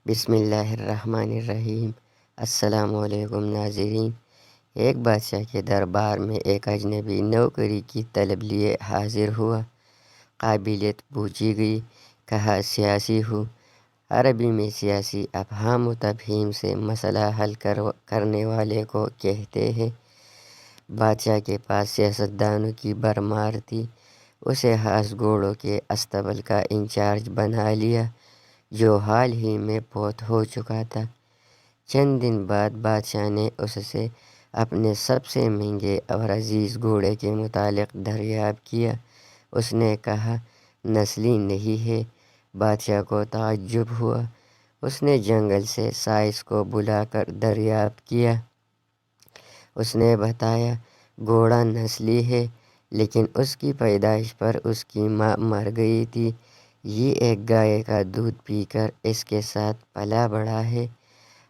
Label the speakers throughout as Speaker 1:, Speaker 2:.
Speaker 1: بسم اللہ الرحمن الرحیم۔ السلام علیکم ناظرین۔ ایک بادشاہ کے دربار میں ایک اجنبی نوکری کی طلب لیے حاضر ہوا۔ قابلیت پوچھی گئی، کہا سیاسی ہوں۔ عربی میں سیاسی افہام و تفہیم سے مسئلہ حل کرنے والے کو کہتے ہیں۔ بادشاہ کے پاس سیاستدانوں کی بھرمار تھی۔ اسے ہاس گھوڑوں کے استبل کا انچارج بنا لیا، جو حال ہی میں فوت ہو چکا تھا۔ چند دن بعد بادشاہ نے اس سے اپنے سب سے مہنگے اور عزیز گھوڑے کے متعلق دریافت کیا۔ اس نے کہا نسلی نہیں ہے۔ بادشاہ کو تعجب ہوا۔ اس نے جنگل سے سائس کو بلا کر دریافت کیا۔ اس نے بتایا گھوڑا نسلی ہے، لیکن اس کی پیدائش پر اس کی ماں مر گئی تھی۔ یہ ایک گائے کا دودھ پی کر اس کے ساتھ پلا بڑھا ہے۔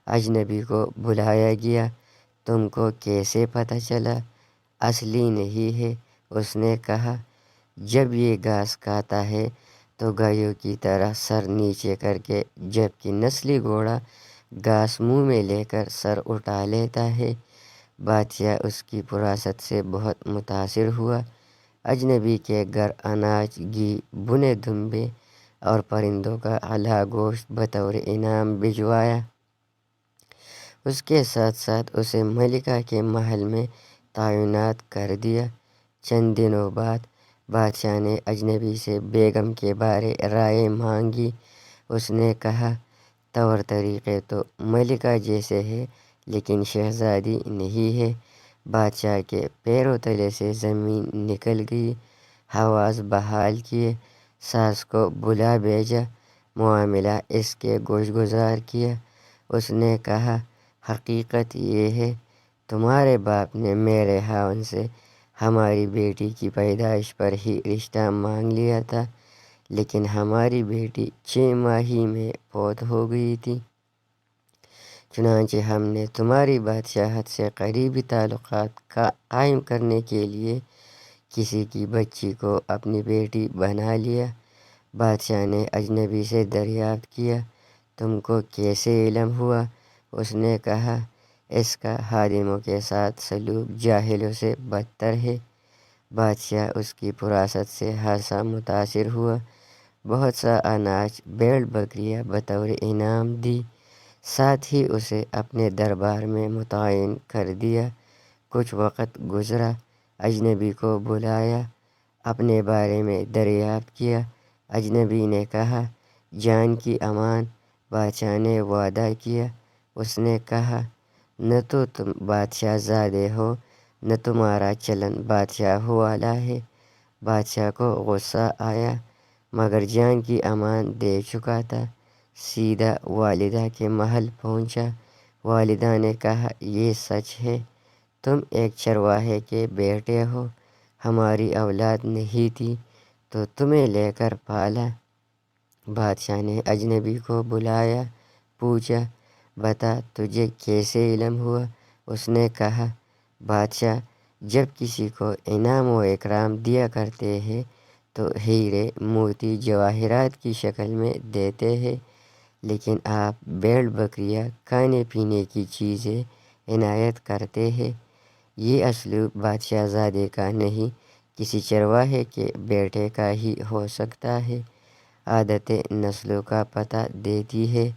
Speaker 1: اجنبی کو بلایا گیا۔ تم کو کیسے پتہ چلا؟ اصلی نہیں ہے، اس نے کہا۔ جب یہ گھاس کھاتا ہے تو گایوں کی طرح سر نیچے کر کے، جبکہ نسلی گھوڑا گھاس منہ میں لے کر سر اٹھا لیتا ہے۔ بادشاہ اس کی فراست سے بہت متاثر ہوا۔ اجنبی کے گھر اناج، گھی، بنے دمبے اور پرندوں کا اعلیٰ گوشت بطور انعام بھجوایا۔ اس کے ساتھ ساتھ اسے ملکہ کے محل میں تعینات کر دیا۔ چند دنوں بعد بادشاہ نے اجنبی سے بیگم کے بارے رائے مانگی۔ اس نے کہا طور طریقے تو ملکہ جیسے ہے، لیکن شہزادی نہیں ہے۔ بادشاہ کے پیروں تلے سے زمین نکل گئی۔ حواس بحال کیے، ساس کو بلا بھیجا، معاملہ اس کے گوش گزار کیا۔ اس نے کہا حقیقت یہ ہے، تمہارے باپ نے میرے خاوند سے ہماری بیٹی کی پیدائش پر ہی رشتہ مانگ لیا تھا، لیکن ہماری بیٹی 6 ماہی میں فوت ہو گئی تھی۔ چنانچہ ہم نے تمہاری بادشاہت سے قریبی تعلقات قائم کرنے کے لیے کسی کی بچی کو اپنی بیٹی بنا لیا۔ بادشاہ نے اجنبی سے دریافت کیا تم کو کیسے علم ہوا؟ اس نے کہا اس کا خادموں کے ساتھ سلوک جاہلوں سے بدتر ہے۔ بادشاہ اس کی فراست سے خاصا متاثر ہوا۔ بہت سا اناج، بھیڑ بکریاں بطور انعام دی، ساتھ ہی اسے اپنے دربار میں متعین کر دیا۔ کچھ وقت گزرا، اجنبی کو بلایا، اپنے بارے میں دریافت کیا۔ اجنبی نے کہا جان کی امان۔ بادشاہ نے وعدہ کیا۔ اس نے کہا نہ تو تم بادشاہ زادے ہو، نہ تمہارا چلن بادشاہ والا ہے۔ بادشاہ کو غصہ آیا، مگر جان کی امان دے چکا تھا۔ سیدھا والدہ کے محل پہنچا۔ والدہ نے کہا یہ سچ ہے، تم ایک چرواہے کے بیٹے ہو، ہماری اولاد نہیں تھی تو تمہیں لے کر پالا۔ بادشاہ نے اجنبی کو بلایا، پوچھا بتا تجھے کیسے علم ہوا؟ اس نے کہا بادشاہ جب کسی کو انعام و اکرام دیا کرتے ہیں تو ہیرے موتی جواہرات کی شکل میں دیتے ہیں، لیکن آپ بھیڑ بکریاں، کھانے پینے کی چیزیں عنایت کرتے ہیں۔ یہ اسلوب بادشاہ زادے کا نہیں، کسی چرواہے کے بیٹے کا ہی ہو سکتا ہے۔ عادتیں نسلوں کا پتہ دیتی ہے۔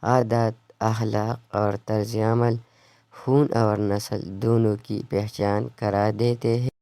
Speaker 1: عادات، اخلاق اور طرز عمل خون اور نسل دونوں کی پہچان کرا دیتے ہیں۔